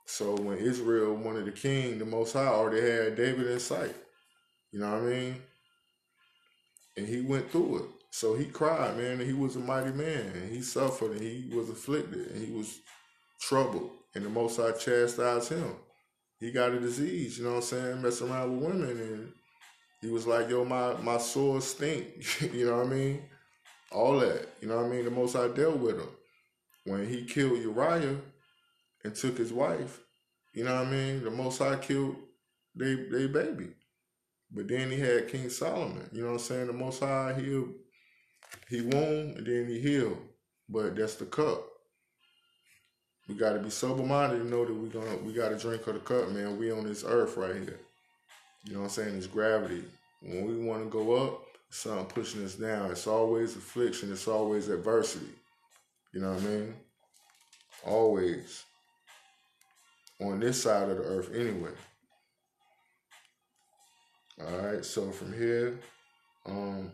So when Israel wanted a king, the Most High already had David in sight. You know what I mean? And he went through it. So he cried, man, and he was a mighty man, and he suffered, and he was afflicted, and he was troubled, and the Most High chastised him. He got a disease, you know what I'm saying, messing around with women, and he was like, yo, my sores stink, you know what I mean? All that, you know what I mean? The Most High dealt with him. When he killed Uriah and took his wife, you know what I mean? The Most High killed they baby. But then he had King Solomon, you know what I'm saying? The Most High healed, he wound and then he healed. But that's the cup. We gotta be sober minded to know that we gotta drink of the cup, man. We on this earth right here. You know what I'm saying? It's gravity. When we want to go up, something pushing us down. It's always affliction. It's always adversity. You know what I mean? Always. On this side of the earth anyway. Alright, so from here, I'm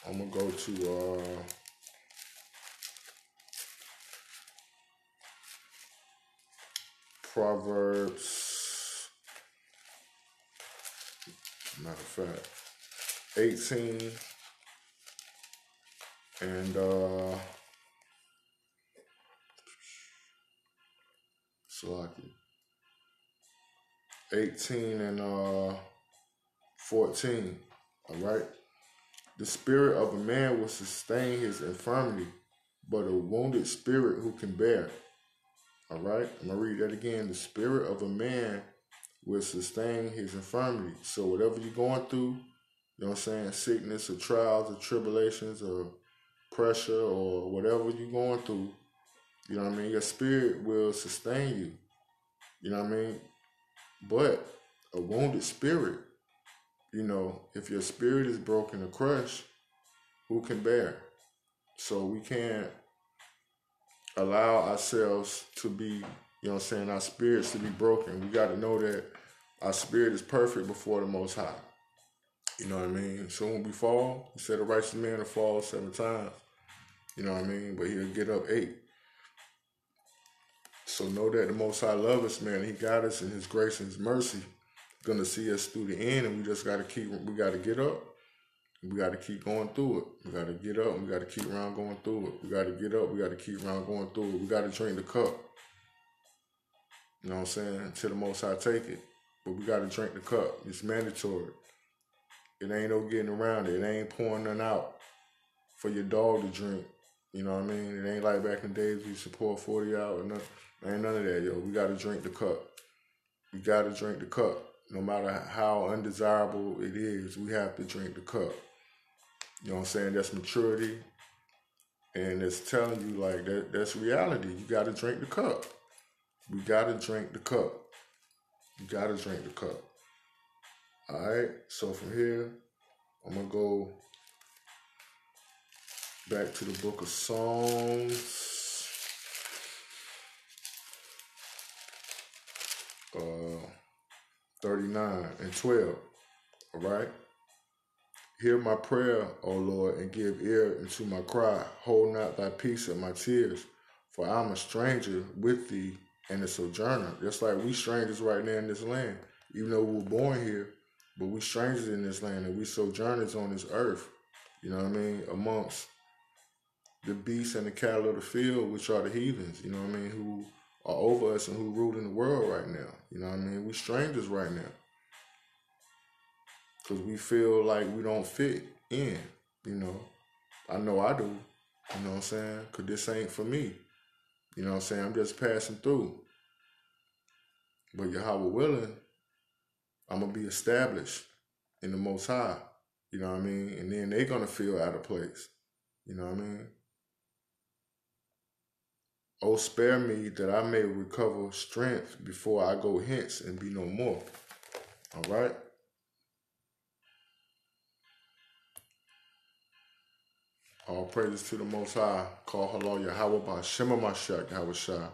going to go to Proverbs, matter of fact, 18 and Salaki. 18 and 14. All right. The spirit of a man will sustain his infirmity, but a wounded spirit who can bear. All right. I'm going to read that again. The spirit of a man will sustain his infirmity. So whatever you're going through, you know what I'm saying, sickness or trials or tribulations or pressure or whatever you're going through, you know what I mean, your spirit will sustain you. You know what I mean? But a wounded spirit, you know, if your spirit is broken or crushed, who can bear? So we can't allow ourselves to be, you know what I'm saying, our spirits to be broken. We got to know that our spirit is perfect before the Most High. You know what I mean? So when we fall, he said a righteous man will fall 7 times. You know what I mean? But he'll get up 8. So know that the Most High loves us, man. He got us in his grace and his mercy. Going to see us through the end, and we just got to we got to get up. We got to keep going through it. We got to get up, and we got to keep around going through it. We got to get up, we got to keep around going through it. We got to drink the cup. You know what I'm saying? Until the Most High take it. But we got to drink the cup. It's mandatory. It ain't no getting around it. It ain't pouring none out for your dog to drink. You know what I mean? It ain't like back in the days we used to pour 40 out or nothing. Ain't none of that, yo. We got to drink the cup. We got to drink the cup. No matter how undesirable it is, we have to drink the cup. You know what I'm saying? That's maturity. And it's telling you, like, that's reality. You got to drink the cup. We got to drink the cup. You got to drink the cup. All right? So from here, I'm going to go back to the book of Psalms. 39 and 12. All right? Hear my prayer, O Lord, and give ear unto my cry. Hold not thy peace at my tears, for I'm a stranger with thee and a sojourner. Just like we strangers right now in this land, even though we were born here, but we strangers in this land and we sojourners on this earth. You know what I mean? Amongst the beasts and the cattle of the field, which are the heathens, you know what I mean, who are over us and who rule in the world right now. You know what I mean? We strangers right now. Because we feel like we don't fit in, you know. I know I do, you know what I'm saying? Because this ain't for me. You know what I'm saying? I'm just passing through. But Yahweh willing, I'm going to be established in the Most High. You know what I mean? And then they're going to feel out of place. You know what I mean? Oh, spare me that I may recover strength before I go hence and be no more. All right? All praises to the Most High. Call halal Yahweh by Shema Mashiach Yahweh Shah.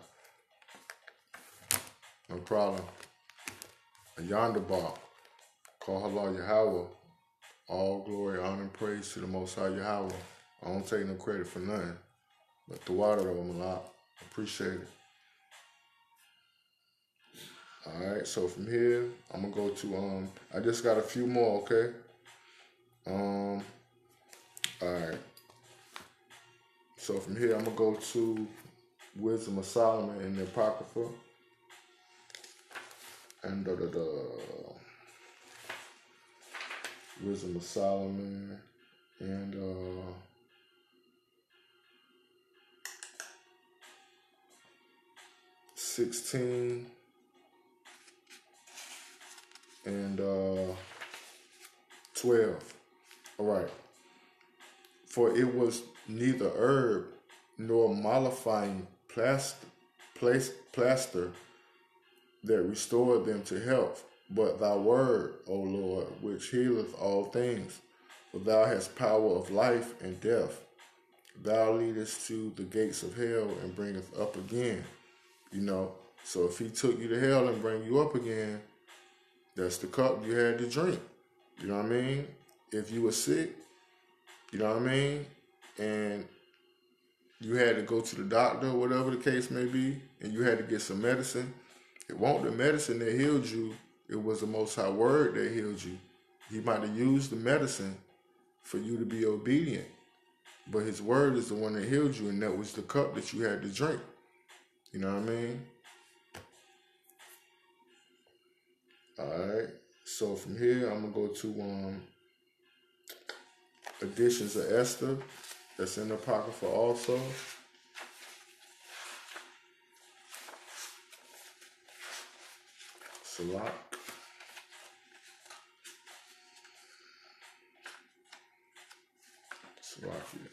No problem. A yonder bar. Call halal Yahweh. All glory, honor, and praise to the Most High Yahweh. I don't take no credit for nothing. But the water though, I'm a lot. Appreciate it. Alright, so from here, I'm going to go to, I just got a few more, okay? All right. So from here, I'm gonna go to Wisdom of Solomon in the Apocrypha, and Wisdom of Solomon, and 16, and 12. All right. For it was neither herb nor mollifying plaster that restored them to health, but thy word, O Lord, which healeth all things. For thou hast power of life and death. Thou leadest to the gates of hell and bringeth up again. You know, so if he took you to hell and bring you up again, that's the cup you had to drink. You know what I mean? If you were sick, you know what I mean? And you had to go to the doctor, whatever the case may be, and you had to get some medicine. It wasn't the medicine that healed you. It was the Most High Word that healed you. He might have used the medicine for you to be obedient, but His Word is the one that healed you, and that was the cup that you had to drink. You know what I mean? All right. So from here, I'm going to go to Editions of Esther. That's in the Apocrypha also. Salak. Salakia.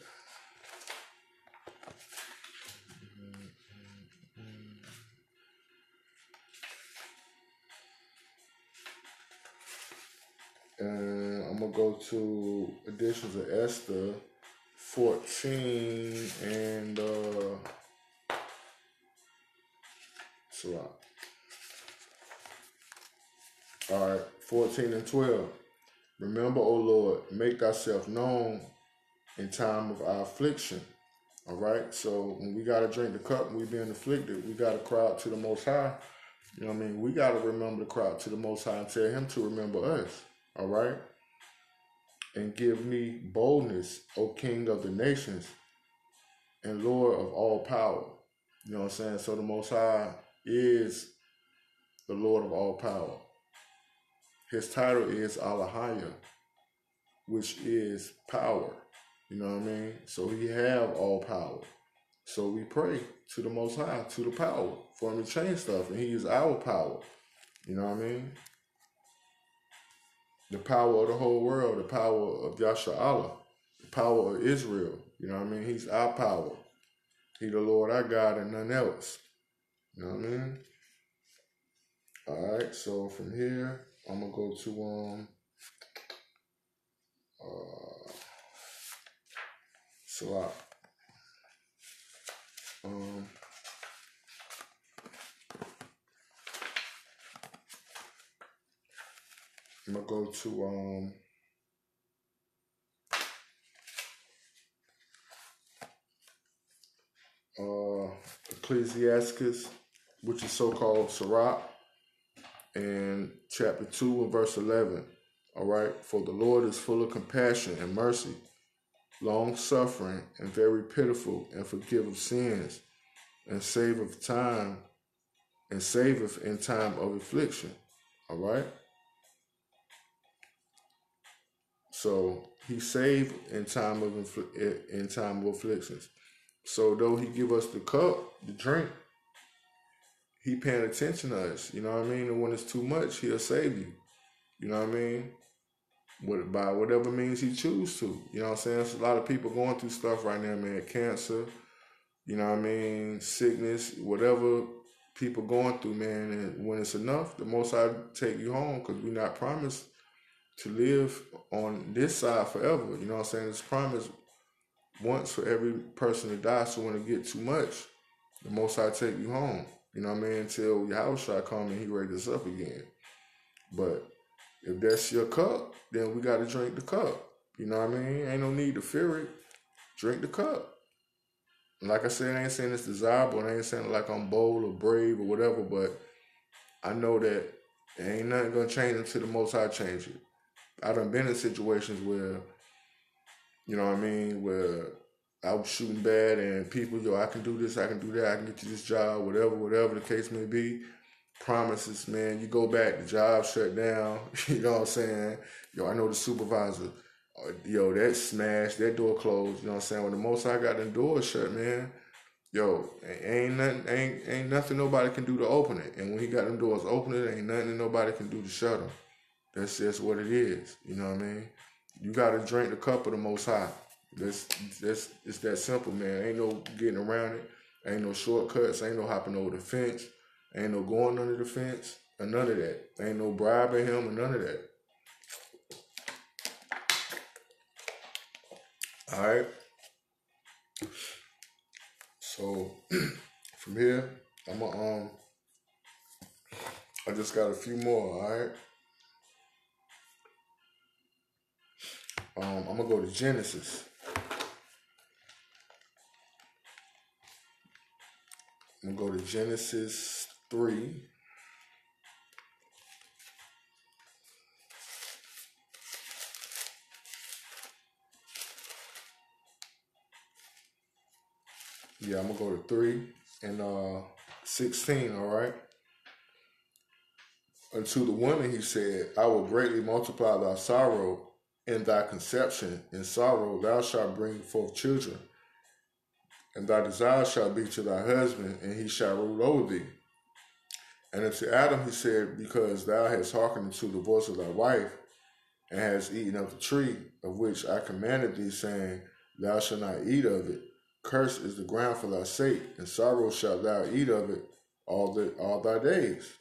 And I'm going to go to Editions of Esther 14 and Salak. All right, 14 and 12. Remember, O Lord, make thyself known in time of our affliction. All right, so when we got to drink the cup, when we being afflicted, we got to cry out to the Most High. You know what I mean? We got to remember to cry out to the Most High and tell Him to remember us. All right? And give me boldness, O King of the nations and Lord of all power. You know what I'm saying? So the Most High is the Lord of all power. His title is Alahaya, which is power. You know what I mean? So He have all power. So we pray to the Most High, to the power, for Him to change stuff. And He is our power. You know what I mean? The power of the whole world, the power of Yasha'Allah, the power of Israel. You know what I mean? He's our power. He the Lord our God and none else. You know what I mean? All right, so from here, I'm going to go to Salah. I'm going to go to Ecclesiastes, which is so-called Sirach, and chapter 2 and verse 11. All right, for the Lord is full of compassion and mercy, long-suffering and very pitiful, and forgiveth sins, and saveth in time of affliction. All right. So He saved in time of afflictions. So though He give us the cup, the drink, He paying attention to us. You know what I mean? And when it's too much, He'll save you. You know what I mean? By whatever means He choose to. You know what I'm saying? There's a lot of people going through stuff right now, man. Cancer, you know what I mean? Sickness, whatever people going through, man. And when it's enough, the Most High take you home, because we're not promised to live on this side forever. You know what I'm saying? It's promised once for every person to die. So when it get too much, the Most High take you home. You know what I mean? Until Yahushua come and He raise us up again. But if that's your cup, then we got to drink the cup. You know what I mean? Ain't no need to fear it. Drink the cup. And like I said, I ain't saying it's desirable. I ain't saying like I'm bold or brave or whatever, but I know that there ain't nothing going to change until the Most High change it. I done been in situations where, you know what I mean, where I was shooting bad and people, yo, I can do this, I can do that, I can get you this job, whatever the case may be. Promises, man, you go back, the job shut down, you know what I'm saying? Yo, I know the supervisor, yo, that smashed, that door closed, you know what I'm saying? When the Most High got the door shut, man, yo, ain't nothing nobody can do to open it. And when he got them doors open, it ain't nothing nobody can do to shut them. That's just what it is. You know what I mean? You got to drink the cup of the Most High. It's that simple, man. Ain't no getting around it. Ain't no shortcuts. Ain't no hopping over the fence. Ain't no going under the fence or none of that. Ain't no bribing him or none of that. All right. So from here, I just got a few more. All right. I'm gonna go to Genesis. I'm gonna go to Genesis 3. Yeah, I'm gonna go to 3 and 16. All right. Unto the woman he said, I will greatly multiply thy sorrow in thy conception. In sorrow thou shalt bring forth children, and thy desire shall be to thy husband, and he shall rule over thee. And unto Adam he said, because thou hast hearkened to the voice of thy wife, and hast eaten of the tree of which I commanded thee, saying, thou shalt not eat of it. Cursed is the ground for thy sake, and sorrow shalt thou eat of it all thy days.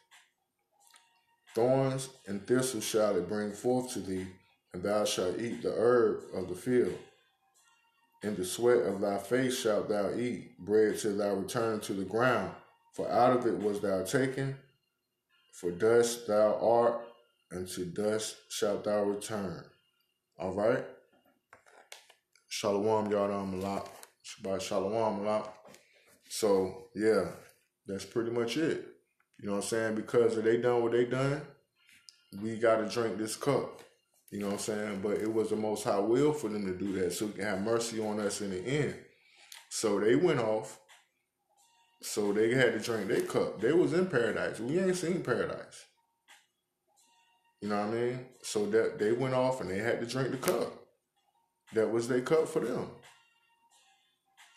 Thorns and thistles shall it bring forth to thee, and thou shalt eat the herb of the field. In the sweat of thy face shalt thou eat bread till thou return to the ground, for out of it was thou taken, for dust thou art, and to dust shalt thou return. All right? Shalom, Yadam Malak. Shabbat Shalom Malak. So, yeah, that's pretty much it. You know what I'm saying? Because if they done what they done, we got to drink this cup. You know what I'm saying? But it was the Most High will for them to do that so he can have mercy on us in the end. So they went off. So they had to drink their cup. They was in paradise. We ain't seen paradise. You know what I mean? So that they went off and they had to drink the cup. That was their cup for them.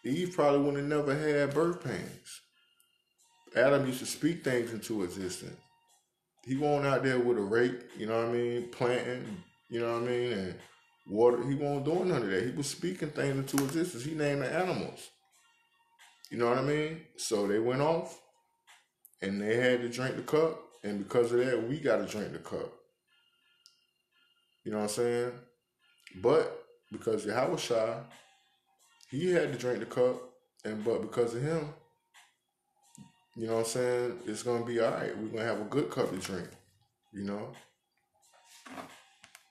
Eve probably would have never had birth pains. Adam used to speak things into existence. He wasn't out there with a rake, you know what I mean, planting, you know what I mean, and water. He wasn't doing none of that. He was speaking things into existence. He named the animals. You know what I mean? So they went off and they had to drink the cup. And because of that, we got to drink the cup. You know what I'm saying? But because Yahweh Shai, he had to drink the cup. But because of him, you know what I'm saying, it's going to be all right. We're going to have a good cup to drink, you know?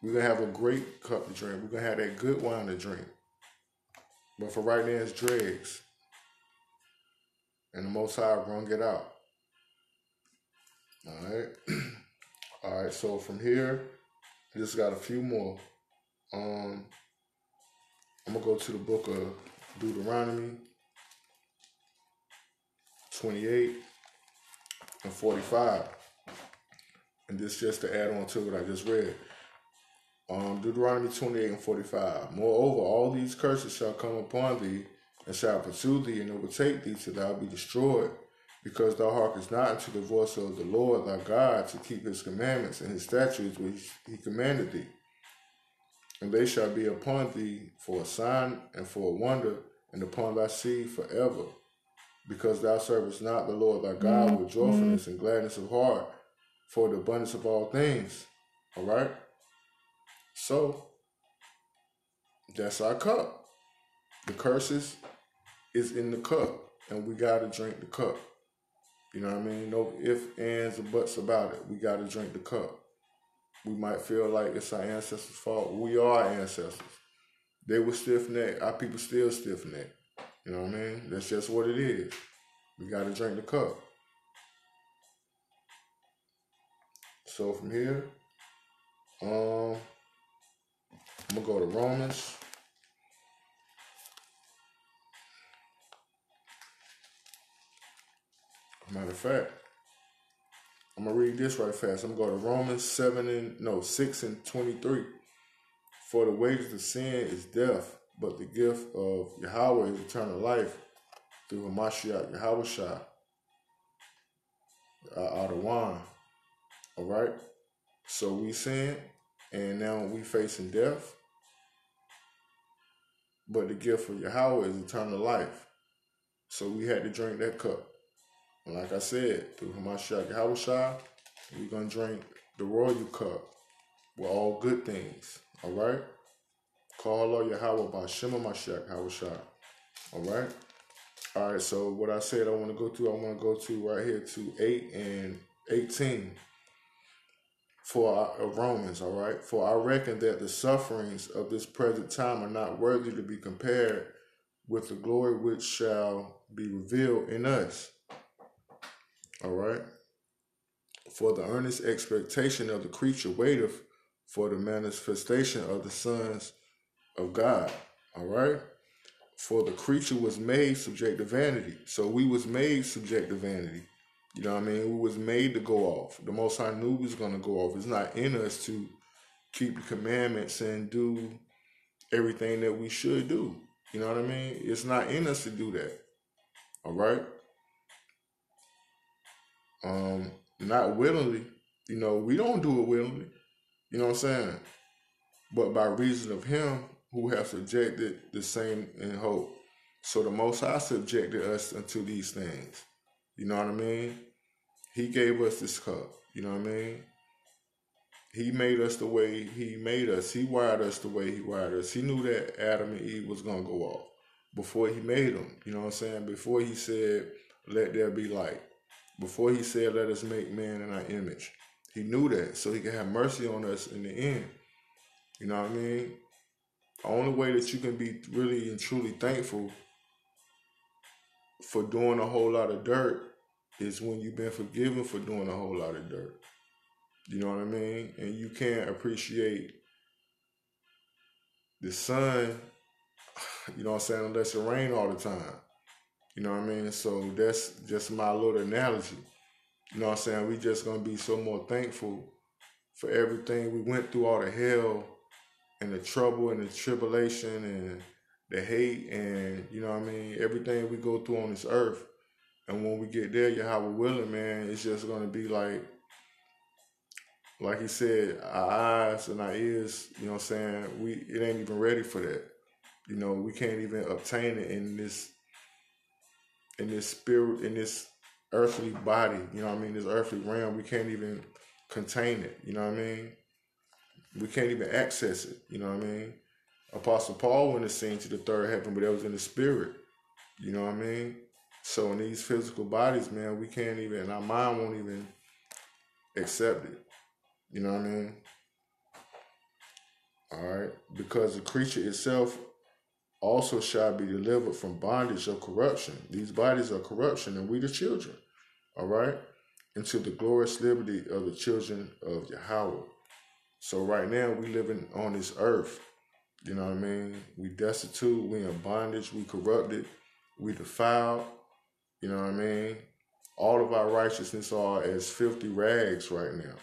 We're going to have a great cup to drink. We're going to have that good wine to drink. But for right now, it's dregs. And the Most High brung it out. All right? All right, so from here, I just got a few more. I'm going to go to the book of Deuteronomy 28 and 45. And this just to add on to what I just read. Deuteronomy 28 and 45. Moreover, all these curses shall come upon thee, and shall pursue thee and overtake thee till thou be destroyed, because thou hearkenest not unto the voice of the Lord thy God to keep his commandments and his statutes which he commanded thee. And they shall be upon thee for a sign and for a wonder, and upon thy seed forever, because thou servest not the Lord thy God with joyfulness and gladness of heart, for the abundance of all things. All right? So, that's our cup. The curses is in the cup, and we got to drink the cup. You know what I mean? No ifs, ands, or buts about it. We got to drink the cup. We might feel like it's our ancestors' fault. We are ancestors. They were stiff-necked. Our people still stiff-necked. You know what I mean? That's just what it is. We got to drink the cup. So from here, I'm going to go to Romans. Matter of fact, I'm going to read this right fast. I'm going to go to Romans 6 and 23. For the wages of sin is death, but the gift of Yahweh is eternal life through Hamashiach Yahushua, Adawan. All right? So we sin, and now we facing death, but the gift of Yahweh is eternal life. So we had to drink that cup. And like I said, through Hamashiach Yahushua, we're going to drink the royal cup with all good things. All right? Call Allah Yahweh by Shema Mashiach Yahushua. All right? All right, so what I said I want to go to right here to 8 and 18 for Romans, all right? For I reckon that the sufferings of this present time are not worthy to be compared with the glory which shall be revealed in us. All right? For the earnest expectation of the creature waiteth for the manifestation of the sons of God. All right? For the creature was made subject to vanity. So we was made subject to vanity. You know what I mean? We was made to go off. The Most High knew we was going to go off. It's not in us to keep the commandments and do everything that we should do. You know what I mean? It's not in us to do that. All right? Not willingly. You know, we don't do it willingly. You know what I'm saying? But by reason of him who have subjected the same in hope. So the Most High subjected us unto these things. You know what I mean? He gave us this cup. You know what I mean? He made us the way he made us. He wired us the way he wired us. He knew that Adam and Eve was going to go off before he made them. You know what I'm saying? Before he said, let there be light. Before he said, let us make man in our image. He knew that so he could have mercy on us in the end. You know what I mean? The only way that you can be really and truly thankful for doing a whole lot of dirt is when you've been forgiven for doing a whole lot of dirt. You know what I mean? And you can't appreciate the sun, you know what I'm saying, unless it rain all the time. You know what I mean? So that's just my little analogy. You know what I'm saying? We just going to be so more thankful for everything we went through, all the hell and the trouble and the tribulation and the hate and, you know what I mean, everything we go through on this earth. And when we get there, Yahweh willing, man, it's just going to be like he said, our eyes and our ears, you know what I'm saying, it ain't even ready for that. You know, we can't even obtain it in this spirit, in this earthly body, you know what I mean, this earthly realm. We can't even contain it, you know what I mean? We can't even access it, you know what I mean? Apostle Paul went ascended to the third heaven, but that was in the spirit, you know what I mean? So in these physical bodies, man, we can't even, our mind won't even accept it, you know what I mean? All right, because the creature itself also shall be delivered from bondage of corruption. These bodies are corruption, and we the children, all right, into the glorious liberty of the children of Yahweh. So right now, we living on this earth, you know what I mean? We destitute, we in bondage, we corrupted, we defiled, you know what I mean? All of our righteousness are as filthy rags right now.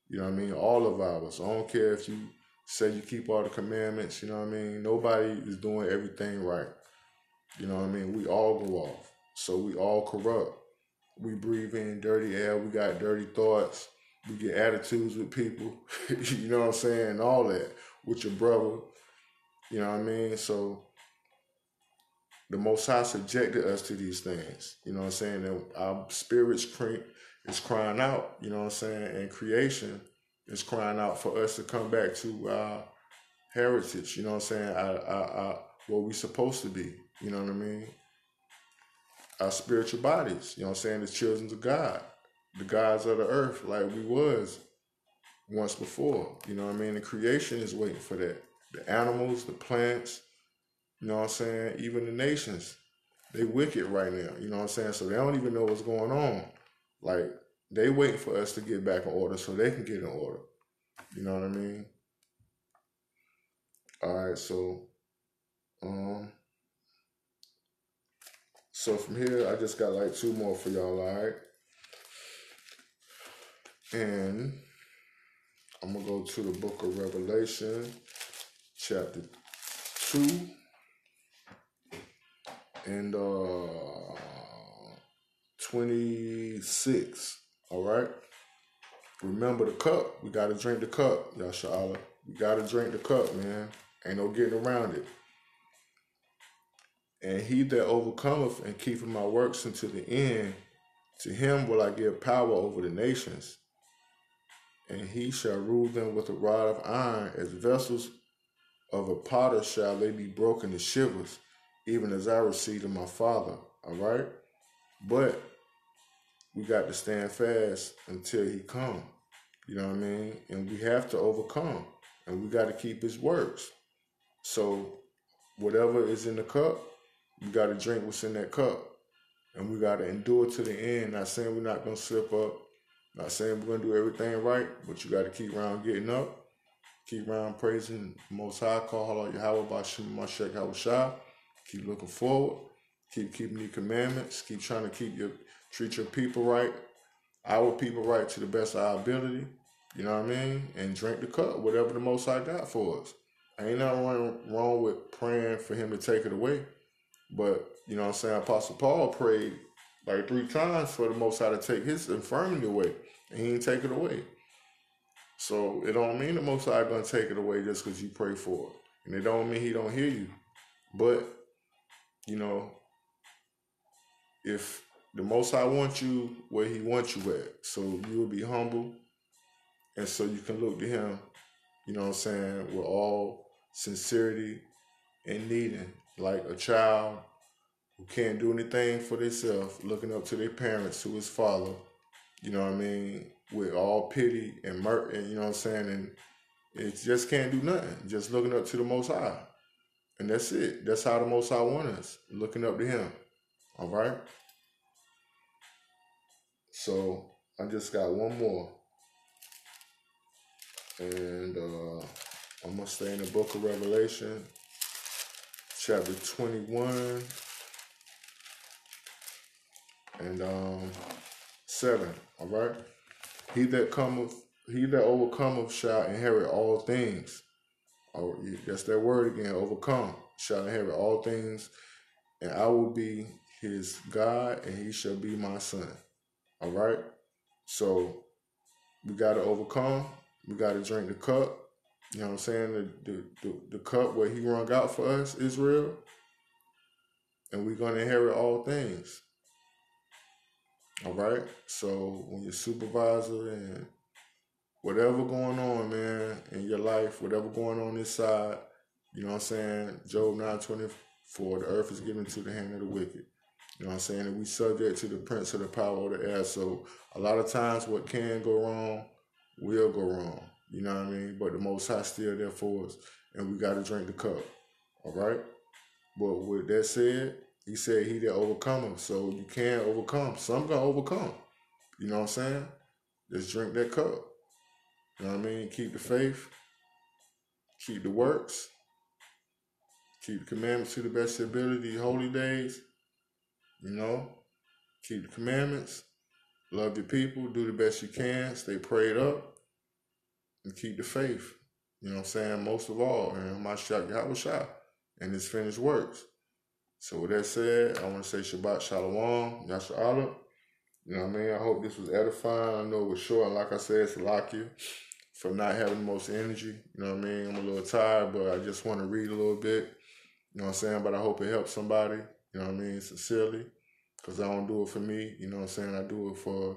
You know what I mean? All of ours. I don't care if you say you keep all the commandments, you know what I mean? Nobody is doing everything right. You know what I mean? We all go off. So we all corrupt. We breathe in dirty air. We got dirty thoughts. We get attitudes with people. You know what I'm saying? All that with your brother. You know what I mean? So the Most High subjected us to these things. You know what I'm saying? And our spirits is crying out, you know what I'm saying? And creation is crying out for us to come back to our heritage, you know what I'm saying? What we supposed to be, you know what I mean? Our spiritual bodies, you know what I'm saying? The children of God, the gods of the earth, like we was once before, you know what I mean? The creation is waiting for that. The animals, the plants, you know what I'm saying? Even the nations, they wicked right now, you know what I'm saying? So they don't even know what's going on. Like, they waiting for us to get back in order so they can get in order. You know what I mean? All right, so from here, I just got like 2 more for y'all, all right? And I'm going to go to the book of Revelation, chapter 2, and 26, all right? Remember the cup. We got to drink the cup, Yasha'Allah. We got to drink the cup, man. Ain't no getting around it. And he that overcometh and keepeth my works unto the end, to him will I give power over the nations. And he shall rule them with a rod of iron, as vessels of a potter shall they be broken to shivers, even as I received of my Father. All right? But we got to stand fast until he come. You know what I mean? And we have to overcome. And we got to keep his words. So whatever is in the cup, you got to drink what's in that cup. And we got to endure to the end. Not saying we're not going to slip up. Not saying we're going to do everything right. But you got to keep around getting up. Keep around praising the Most High. Call Allah Yahweh Bashim Mashek Hawashah. Keep looking forward. Keep keeping the commandments. Keep trying to treat your people right. Our people right to the best of our ability. You know what I mean? And drink the cup, whatever the Most High got for us. Ain't nothing wrong with praying for him to take it away. But, you know what I'm saying, Apostle Paul prayed like 3 times for the Most High to take his infirmity away. And he didn't take it away. So it don't mean the Most High going to take it away just because you pray for it. And it don't mean he don't hear you. But, you know, if the Most High wants you where he wants you at, so you will be humble. And so you can look to him, you know what I'm saying, with all sincerity and needing, like a child who can't do anything for themselves, looking up to their parents, to his father, you know what I mean, with all pity and you know what I'm saying, and it just can't do nothing, just looking up to the Most High. And that's it. That's how the Most High wants us, looking up to him. All right? So I just got 1 more. And I'm going to stay in the book of Revelation, chapter 21 and 7. All right? He that overcometh shall inherit all things. Oh, that's that word again, overcome, shall inherit all things, and I will be his God, and he shall be my son. All right? So we got to overcome. We got to drink the cup. You know what I'm saying? The cup where he wrung out for us, Israel. And we're going to inherit all things. All right? So when your supervisor and whatever going on, man, in your life, whatever going on this side, you know what I'm saying? Job 9:24, the earth is given to the hand of the wicked. You know what I'm saying? And we subject to the prince of the power of the air. So a lot of times what can go wrong will go wrong. You know what I mean? But the Most High still there for us. And we got to drink the cup. All right? But with that said, he said he that overcometh. So you can overcome. Some going to overcome. You know what I'm saying? Just drink that cup. You know what I mean? Keep the faith. Keep the works. Keep the commandments to the best of your ability. Holy days. You know? Keep the commandments. Love your people. Do the best you can. Stay prayed up. And keep the faith. You know what I'm saying? Most of all. And Mashak Yahushua. And his finished works. So with that said, I want to say Shabbat Shalom. Yasha'Allah. You know what I mean? I hope this was edifying. I know it was short. And like I said, it's Salakia for not having the most energy. You know what I mean? I'm a little tired, but I just want to read a little bit. You know what I'm saying? But I hope it helps somebody. You know what I mean? Sincerely. Because I don't do it for me. You know what I'm saying? I do it for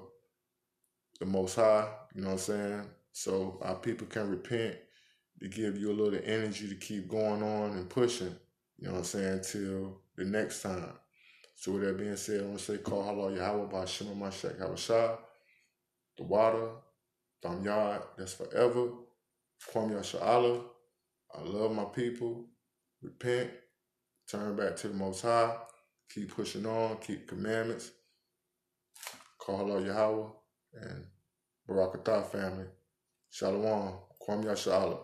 the Most High. You know what I'm saying? So our people can repent to give you a little energy to keep going on and pushing. You know what I'm saying? Till the next time. So with that being said, I want to say, call Allah Yahweh Bashim Mashek Hawashah. The water, Tham Yard, that's forever. Kwam Yasha'Allah. I love my people. Repent. Turn back to the Most High. Keep pushing on. Keep commandments. Call Allah Yahweh and Barakatah family. Shalom. Kwam Yasha'Allah.